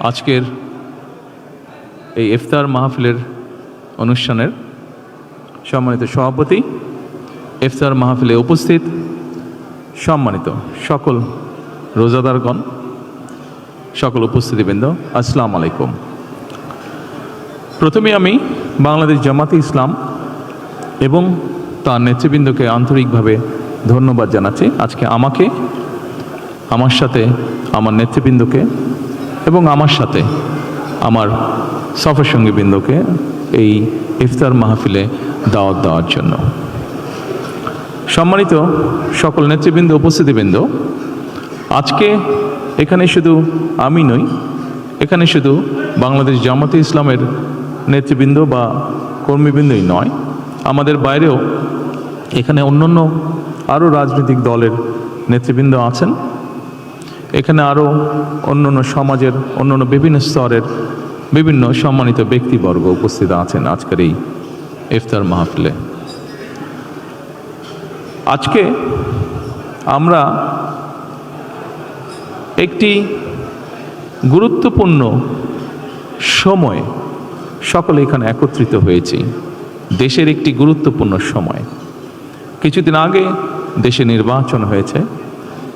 আজকের এই ইফতার মাহফিলের অনুষ্ঠানের সম্মানিত সভাপতি, ইফতার মাহফিলে উপস্থিত সম্মানিত সকল রোজাদারগণ, সকল উপস্থিতিবৃন্দ, আসসালামু আলাইকুম। প্রথমে আমি বাংলাদেশ জামাতে ইসলাম এবং তার নেতৃবৃন্দকে আন্তরিকভাবে ধন্যবাদ জানাচ্ছি। আজকে আমাকে, আমার সাথে আমার নেতৃবৃন্দকে এবং আমার সাথে আমার সফরসঙ্গীবৃন্দকে এই ইফতার মাহফিলে দাওয়াত দেওয়ার জন্য। সম্মানিত সকল নেতৃবৃন্দ, উপস্থিতিবৃন্দ, আজকে এখানে শুধু আমি নই, এখানে শুধু বাংলাদেশ জামাতে ইসলামের নেতৃবৃন্দ বা কর্মীবৃন্দই নয়, আমাদের বাইরেও এখানে অন্যান্য আরও রাজনৈতিক দলের নেতৃবৃন্দ আছেন। এখানে আরও অন্যান্য সমাজের অন্যান্য বিভিন্ন স্তরের বিভিন্ন সম্মানিত ব্যক্তিবর্গ উপস্থিত আছেন আজকের এই ইফতার মাহফিলে। আজকে আমরা একটি গুরুত্বপূর্ণ সময়ে সকলে এখানে একত্রিত হয়েছি। দেশের একটি গুরুত্বপূর্ণ সময়। কিছুদিন আগে দেশে নির্বাচন হয়েছে।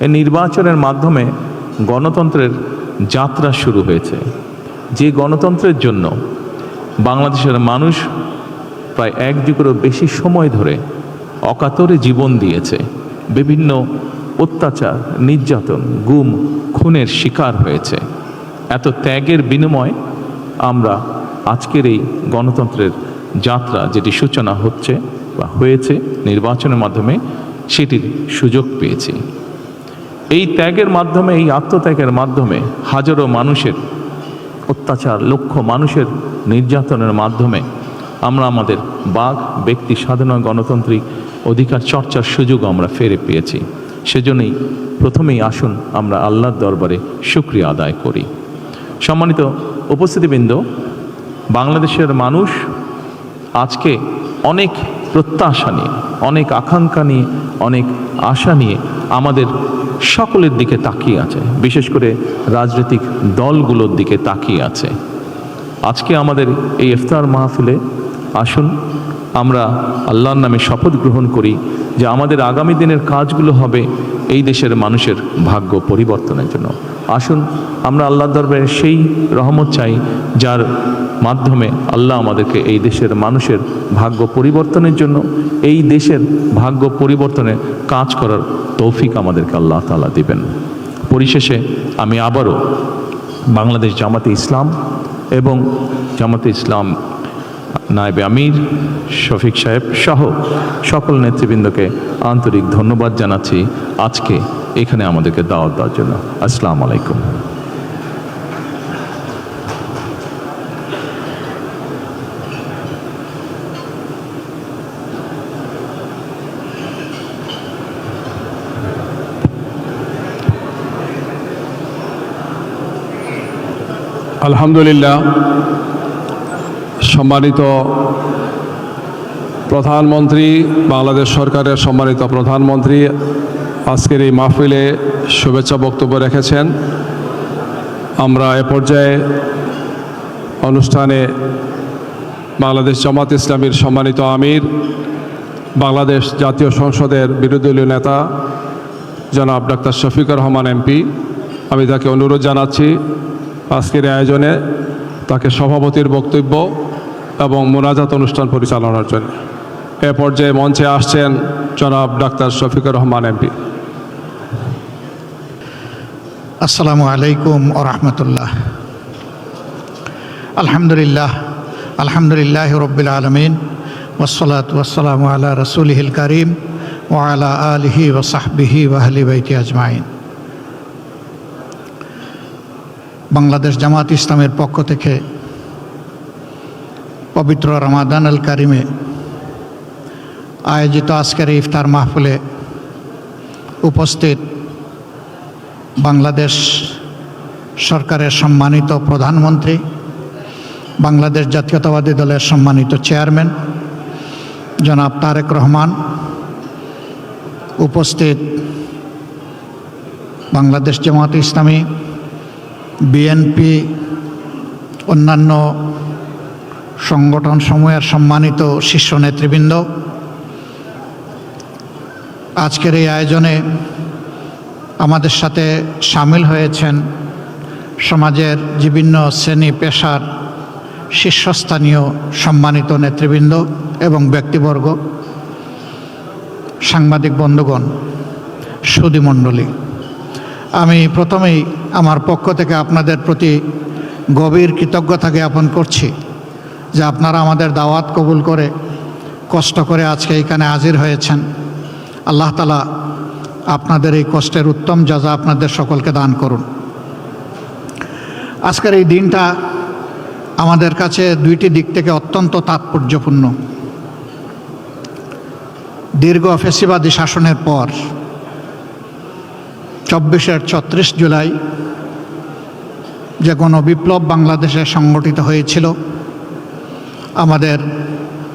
এই নির্বাচনের মাধ্যমে গণতন্ত্রের যাত্রা শুরু হয়েছে। যে গণতন্ত্রের জন্য বাংলাদেশের মানুষ প্রায় এক যুগেরও বেশি সময় ধরে অকাতরে জীবন দিয়েছে, বিভিন্ন অত্যাচার, নির্যাতন, গুম, খুনের শিকার হয়েছে। এত ত্যাগের বিনিময়ে আমরা আজকের এই গণতন্ত্রের যাত্রা, যেটি সূচনা হচ্ছে বা হয়েছে নির্বাচনের মাধ্যমে, সেটির সুযোগ পেয়েছি। এই ত্যাগের মাধ্যমে, এই আত্মত্যাগের মাধ্যমে হাজারো মানুষের অত্যাচার, লক্ষ মানুষের নির্যাতনের মাধ্যমে আমরা আমাদের বাক, ব্যক্তি স্বাধীন গণতান্ত্রিক অধিকার চর্চার সুযোগ আমরা ফিরে পেয়েছি। সেজন্যই প্রথমেই আসুন আমরা আল্লাহর দরবারে শুকরিয়া আদায় করি। সম্মানিত উপস্থিতিবৃন্দ, বাংলাদেশের মানুষ আজকে অনেক প্রত্যাশা নিয়ে, অনেক আকাঙ্ক্ষা নিয়ে, অনেক আশা নিয়ে আমাদের সকলের দিকে তাকিয়ে আছে, বিশেষ করে রাজনৈতিক দলগুলোর দিকে তাকিয়ে আছে। আজকে আমাদের এই ইফতার মাহফিলে আসুন আমরা আল্লাহর নামে শপথ গ্রহণ করি যে আমাদের আগামী দিনের কাজগুলো হবে এই দেশের মানুষের ভাগ্য পরিবর্তনের জন্য। আসুন আমরা আল্লাহর দরবারে সেই রহমত চাই যার মাধ্যমে আল্লাহ আমাদেরকে এই দেশের মানুষের ভাগ্য পরিবর্তনের জন্য, এই দেশের ভাগ্য পরিবর্তনে কাজ করার তৌফিক আমাদেরকে আল্লাহ তাআলা দিবেন। পরিশেষে আমি আবারও বাংলাদেশ জামাতে ইসলাম এবং জামাতে ইসলাম নায়েবে আমির শফিক সাহেব সহ সকল নেতৃবৃন্দকে আন্তরিক ধন্যবাদ জানাচ্ছি আজকে এখানে আমাদেরকে দাওয়াত দেওয়ার জন্য। আসসালামু আলাইকুম। আলহামদুলিল্লাহ। সম্মানিত প্রধানমন্ত্রী, বাংলাদেশ সরকারের সম্মানিত প্রধানমন্ত্রী আজকের এই মাহফিলে শুভেচ্ছা বক্তব্য রেখেছেন। আমরা এ পর্যায়ে অনুষ্ঠানে বাংলাদেশ জামাত ইসলামীর সম্মানিত আমির, বাংলাদেশ জাতীয় সংসদের বিরোধী দলীয় নেতা জনাব ডাক্তার শফিকুর রহমান এমপি, আমি তাকে অনুরোধ জানাচ্ছি আজকের আয়োজনে তাকে সভাপতির বক্তব্য এবং মোনাজাত অনুষ্ঠান পরিচালনার জন্য। এ পর্যায়ে মঞ্চে আসছেন জনাব ডাক্তার শফিকুর রহমান এমপি। আসসালামু আলাইকুম ওয়া রাহমাতুল্লাহ। আলহামদুলিল্লাহ, আলহামদুলিল্লাহ রাব্বিল আলামিন, ওয়াসসালাতু ওয়াসসালামু আলা রাসূলিহিল কারীম ওয়া আলা আলিহি ওয়া সাহবিহি ওয়া আহলি বাইতি আজমাইন। বাংলাদেশ জামাত ইসলামের পক্ষ থেকে পবিত্র রমাদান আল কারিমে আয়োজিত আজকের ইফতার মাহফিলে উপস্থিত বাংলাদেশ সরকারের সম্মানিত প্রধানমন্ত্রী, বাংলাদেশ জাতীয়তাবাদী দলের সম্মানিত চেয়ারম্যান জনাব তারেক রহমান, উপস্থিত বাংলাদেশ জামাত ইসলামী বিএনপি, অন্যান্য সংগঠন সমূহের সম্মানিত শীর্ষ নেতৃবৃন্দ, আজকের এই আয়োজনে আমাদের সাথে সামিল হয়েছেন সমাজের বিভিন্ন শ্রেণী পেশার শীর্ষস্থানীয় সম্মানিত নেতৃবৃন্দ এবং ব্যক্তিবর্গ, সাংবাদিক বন্ধুগণ, সুধীমণ্ডলী। আমি প্রথমেই আমার পক্ষ থেকে আপনাদের প্রতি গভীর কৃতজ্ঞতা জ্ঞাপন করছি যে আপনারা আমাদের দাওয়াত কবুল করে কষ্ট করে আজকে এখানে হাজির হয়েছেন। আল্লাহ তাআলা আপনাদের এই কষ্টের উত্তম জাযা আপনাদের সকলকে দান করুন। আজকের এই দিনটা আমাদের কাছে দুইটি দিক থেকে অত্যন্ত তাৎপর্যপূর্ণ। দীর্ঘ ফ্যাসিবাদী শাসনের পর ২৪ জুলাই যে গণবিপ্লব বাংলাদেশে সংগঠিত হয়েছিল, আমাদের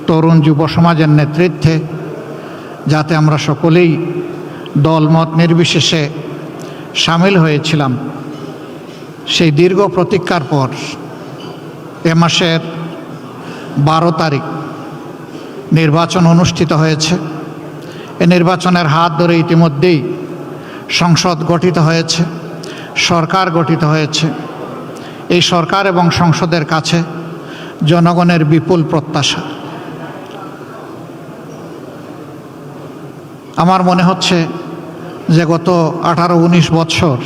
তরুণ যুব সমাজের নেতৃত্বে, যাতে আমরা সকলেই দলমত নির্বিশেষে সামিল হয়েছিলাম, সেই দীর্ঘ প্রতীক্ষার পর এ মাসের 12 তারিখ নির্বাচন অনুষ্ঠিত হয়েছে। এ নির্বাচনের হাত ধরে ইতিমধ্যেই সংসদ গঠিত হয়েছে, সরকার গঠিত হয়েছে। এই সরকার এবং সংসদের কাছে জনগণের বিপুল প্রত্যাশা। আমার মনে হচ্ছে যে গত 18-19 বছর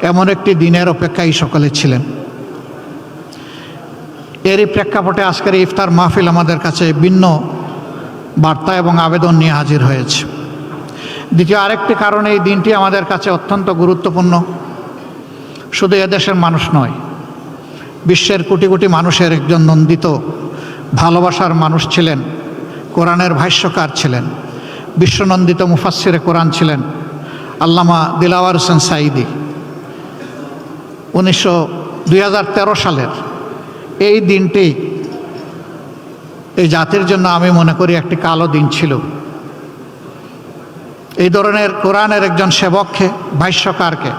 এমন একটি দিনের অপেক্ষায় সকলে ছিলেন। এরই প্রেক্ষাপটে আজকের ইফতার মাহফিল আমাদের কাছে ভিন্ন বার্তা এবং আবেদন নিয়ে হাজির হয়েছে। দ্বিতীয় আরেকটি কারণে এই দিনটি আমাদের কাছে অত্যন্ত গুরুত্বপূর্ণ। শুধু এদেশের মানুষ নয়, বিশ্বের কোটি কোটি মানুষের একজন নন্দিত ভালোবাসার মানুষ ছিলেন, কোরআনের ভাষ্যকার ছিলেন, বিশ্বনন্দিত মুফাসসিরে কোরআন ছিলেন আল্লামা দিলাওয়ার হোসেন সাঈদী। 2013 সালের এই দিনটি এই জাতির জন্য আমি মনে করি একটি কালো দিন ছিল। এই ধরনের কোরআনের একজন সেবককে, ভাষ্যকারকে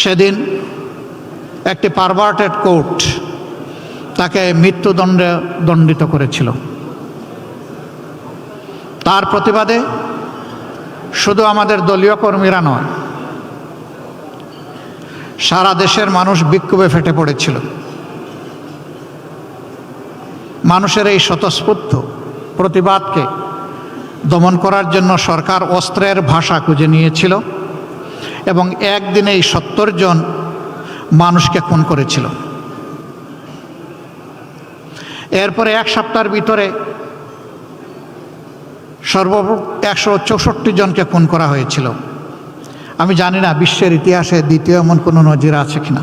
সেদিন একটি পারভার্টেড কোর্ট তাকে মৃত্যুদণ্ডে দণ্ডিত করেছিল। তার প্রতিবাদে শুধু আমাদের দলীয় কর্মীরা নয়, সারা দেশের মানুষ বিক্ষোভে ফেটে পড়েছিল। মানুষের এই স্বতঃস্ফূর্ত প্রতিবাদকে দমন করার জন্য সরকার অস্ত্রের ভাষা খুঁজে নিয়েছিল এবং একদিনেই 70 জন মানুষকে খুন করেছিল। এরপরে এক সপ্তাহের ভিতরে সর্বমোট 164 জনকে খুন করা হয়েছিল। আমি জানি না বিশ্বের ইতিহাসে দ্বিতীয় এমন কোনো নজির আছে কিনা।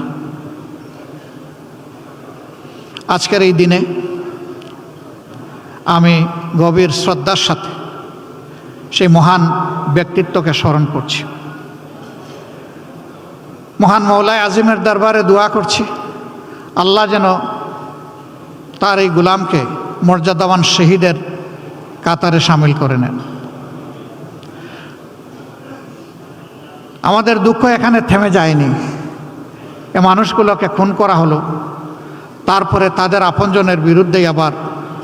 আজকের এই দিনে আমি গভীর শ্রদ্ধার সাথে সেই মহান ব্যক্তিত্বকে স্মরণ করছি। মহান মওলায়ে আজিমের দরবারে দোয়া করছি আল্লাহ যেন তার এই গোলামকে মর্যাদাবান শহীদের কাতারে সামিল করে নেন। আমাদের দুঃখ এখানে থেমে যায়নি। এ মানুষগুলোকে খুন করা হলো, তারপরে তাদের আপনজনের বিরুদ্ধেই আবার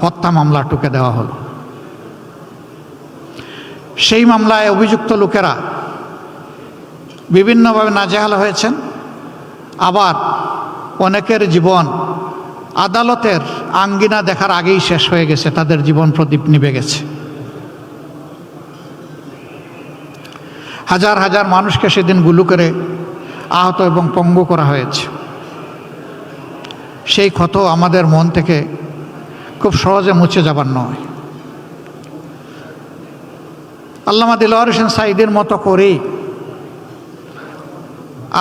হত্যা মামলা টুকে দেওয়া হলো। সেই মামলায় অভিযুক্ত লোকেরা বিভিন্নভাবে নাজেহাল হয়েছেন, আবার অনেকের জীবন আদালতের আঙ্গিনা দেখার আগেই শেষ হয়ে গেছে, তাদের জীবন প্রদীপ নিভে গেছে। হাজার হাজার মানুষকে সেদিন গুলি করে আহত এবং পঙ্গু করা হয়েছে। সেই ক্ষত আমাদের মন থেকে খুব সহজে মুছে যাবার নয়। আল্লামা দিলওয়ার হোসেন সাঈদীর মতো করেই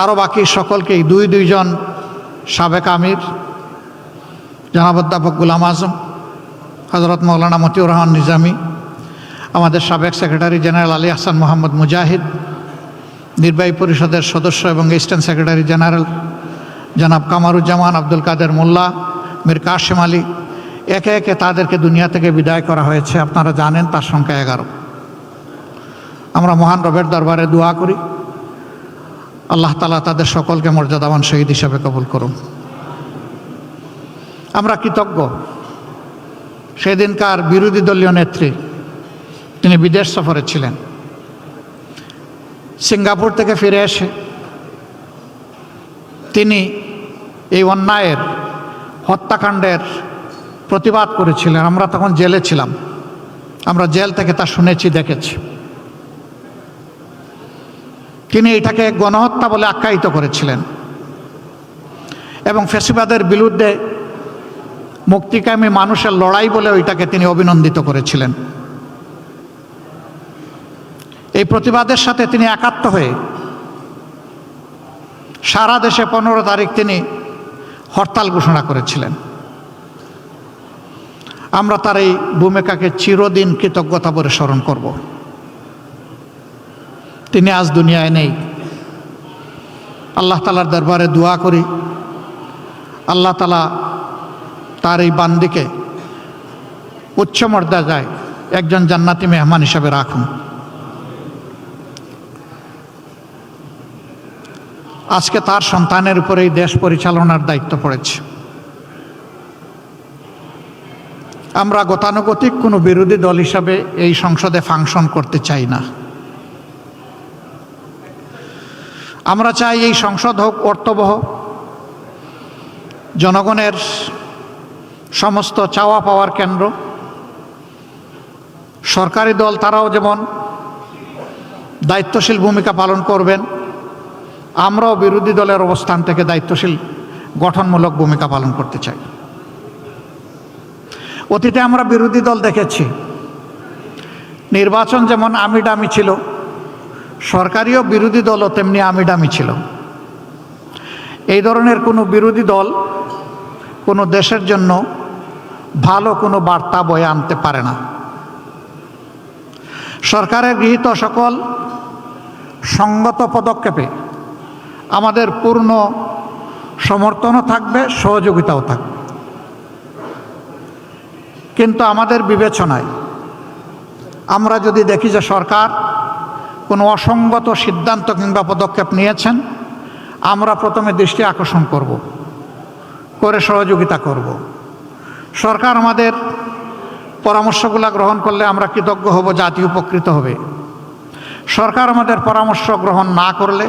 আরও বাকি সকলকেই দুইজন সাবেক আমির জনাব অধ্যাপক গোলাম আজম, হযরত মাওলানা মতিউর রহমান নিজামী, আমাদের সাবেক সেক্রেটারি জেনারেল আলী আহসান মোহাম্মদ মুজাহিদ, নির্বাহী পরিষদের সদস্য এবং অ্যাসিস্ট্যান্ট সেক্রেটারি জেনারেল জনাব কামারুজ্জামান, আব্দুল কাদের মোল্লা, মীর কাশেম আলী, একে একে তাদেরকে দুনিয়া থেকে বিদায় করা হয়েছে। আপনারা জানেন তার সংখ্যা 11। আমরা মহান রবের দরবারে দোয়া করি আল্লাহ তাআলা তাদের সকলকে মর্যাদাবান শহীদ হিসাবে কবুল করুন। আমরা কৃতজ্ঞ সেদিনকার বিরোধী দলীয় নেত্রী, তিনি বিদেশ সফরে ছিলেন। সিঙ্গাপুর থেকে ফিরে এসে তিনি এই অন্যায়ের হত্যাকাণ্ডের প্রতিবাদ করেছিলেন। আমরা তখন জেলে ছিলাম, আমরা জেল থেকে তা শুনেছি, দেখেছি। তিনি এটাকে গণহত্যা বলে আখ্যায়িত করেছিলেন এবং ফ্যাসিবাদের বিরুদ্ধে মুক্তিকামী মানুষের লড়াই বলে ওইটাকে তিনি অভিনন্দিত করেছিলেন। এই প্রতিবাদের সাথে তিনি একাত্ম হয়ে সারা দেশে 15 তারিখ তিনি হরতাল ঘোষণা করেছিলেন। আমরা তার এই ভূমিকাকে চিরদিন কৃতজ্ঞতা ভরে স্মরণ করব। তিনি আজ দুনিয়ায় নেই। আল্লাহ তাআলার দরবারে দোয়া করি, আল্লাহ তাআলা তার এই বান্দিকে উচ্চ মর্যাদায় একজন জান্নাতি মেহমান হিসাবে রাখুন। আজকে তার সন্তানের উপরে এই দেশ পরিচালনার দায়িত্ব পড়েছে। আমরা গতানুগতিক কোনো বিরোধী দল হিসাবে এই সংসদে ফাংশন করতে চাই না। আমরা চাই এই সংসদ হোক অর্থবহ, জনগণের সমস্ত চাওয়া পাওয়ার কেন্দ্র। সরকারি দল তারাও যেমন দায়িত্বশীল ভূমিকা পালন করবেন, আমরাও বিরোধী দলের অবস্থান থেকে দায়িত্বশীল গঠনমূলক ভূমিকা পালন করতে চাই। অতীতে আমরা বিরোধী দল দেখেছি, নির্বাচন যেমন আমিডামি ছিল, সরকারিও বিরোধী দলও তেমনি আমিডামি ছিল। এই ধরনের কোনো বিরোধী দল কোনো দেশের জন্য ভালো কোনো বার্তা বয়ে আনতে পারে না। সরকারের গৃহীত সকল সঙ্গত পদক্ষেপে আমাদের পূর্ণ সমর্থনও থাকবে, সহযোগিতাও থাকবে। কিন্তু আমাদের বিবেচনায় আমরা যদি দেখি যে সরকার কোনো অসঙ্গত সিদ্ধান্ত কিংবা পদক্ষেপ নিয়েছেন, আমরা প্রথমে দৃষ্টি আকর্ষণ করব, করে সহযোগিতা করব। সরকার আমাদের পরামর্শগুলো গ্রহণ করলে আমরা কৃতজ্ঞ হব, জাতি উপকৃত হবে। সরকার আমাদের পরামর্শ গ্রহণ না করলে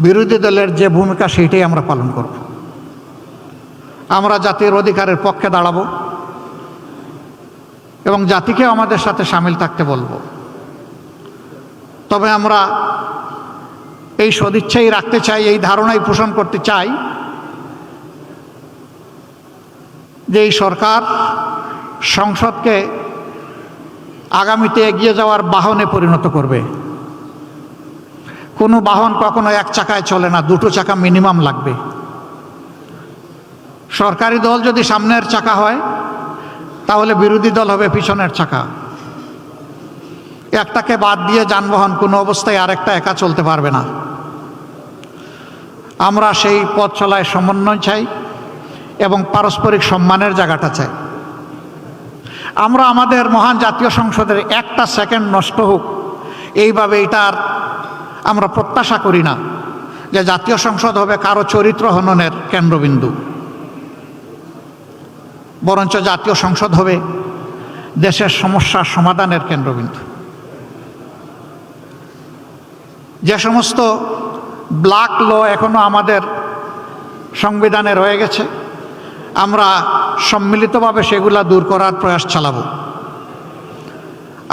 বিরোধী দলের যে ভূমিকা সেইটাই আমরা পালন করব। আমরা জাতির অধিকারের পক্ষে দাঁড়াবো এবং জাতিকেও আমাদের সাথে সামিল থাকতে বলবো। তবে আমরা এই সদিচ্ছাই রাখতে চাই, এই ধারণাই পোষণ করতে চাই যে এই সরকার সংসদকে আগামীতে এগিয়ে যাওয়ার বাহনে পরিণত করবে। কোনো বাহন কখনো এক চাকায় চলে না, দুটো চাকা মিনিমাম লাগবে। সরকারি দল যদি সামনের চাকা হয়, তাহলে বিরোধী দল হবে পিছনের চাকা। একটাকে বাদ দিয়ে যানবাহন কোনো অবস্থায় আরেকটা একা চলতে পারবে না। আমরা সেই পথ চলায় সমন্বয় চাই এবং পারস্পরিক সম্মানের জায়গাটা চাই। আমরা আমাদের মহান জাতীয় সংসদের একটা সেকেন্ড নষ্ট হোক এইভাবে এটার আমরা প্রত্যাশা করি না যে জাতীয় সংসদ হবে কারো চরিত্র হননের কেন্দ্রবিন্দু। বরঞ্চ জাতীয় সংসদ হবে দেশের সমস্যার সমাধানের কেন্দ্রবিন্দু। যে সমস্ত ব্ল্যাক ল এখনো আমাদের সংবিধানে রয়ে গেছে, আমরা সম্মিলিতভাবে সেগুলা দূর করার প্রয়াস চালাবো।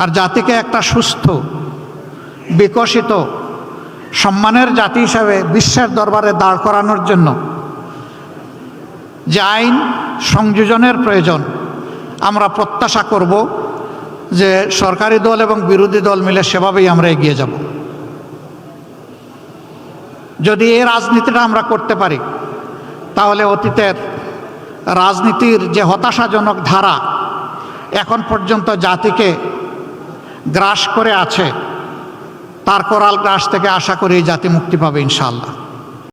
আর জাতিকে একটা সুস্থ, বিকশিত, সম্মানের জাতি হিসাবে বিশ্বের দরবারে দাঁড় করানোর জন্য যে আইন সংযোজনের প্রয়োজন, আমরা প্রত্যাশা করব যে সরকারি দল এবং বিরোধী দল মিলে সেভাবেই আমরা এগিয়ে যাব। যদি এই রাজনীতিটা আমরা করতে পারি, তাহলে অতীতের রাজনীতির যে হতাশাজনক ধারা এখন পর্যন্ত জাতিকে গ্রাস করে আছে, তার করাল গ্রাস থেকে আশা করি জাতি মুক্তি পাবে ইনশাআল্লাহ।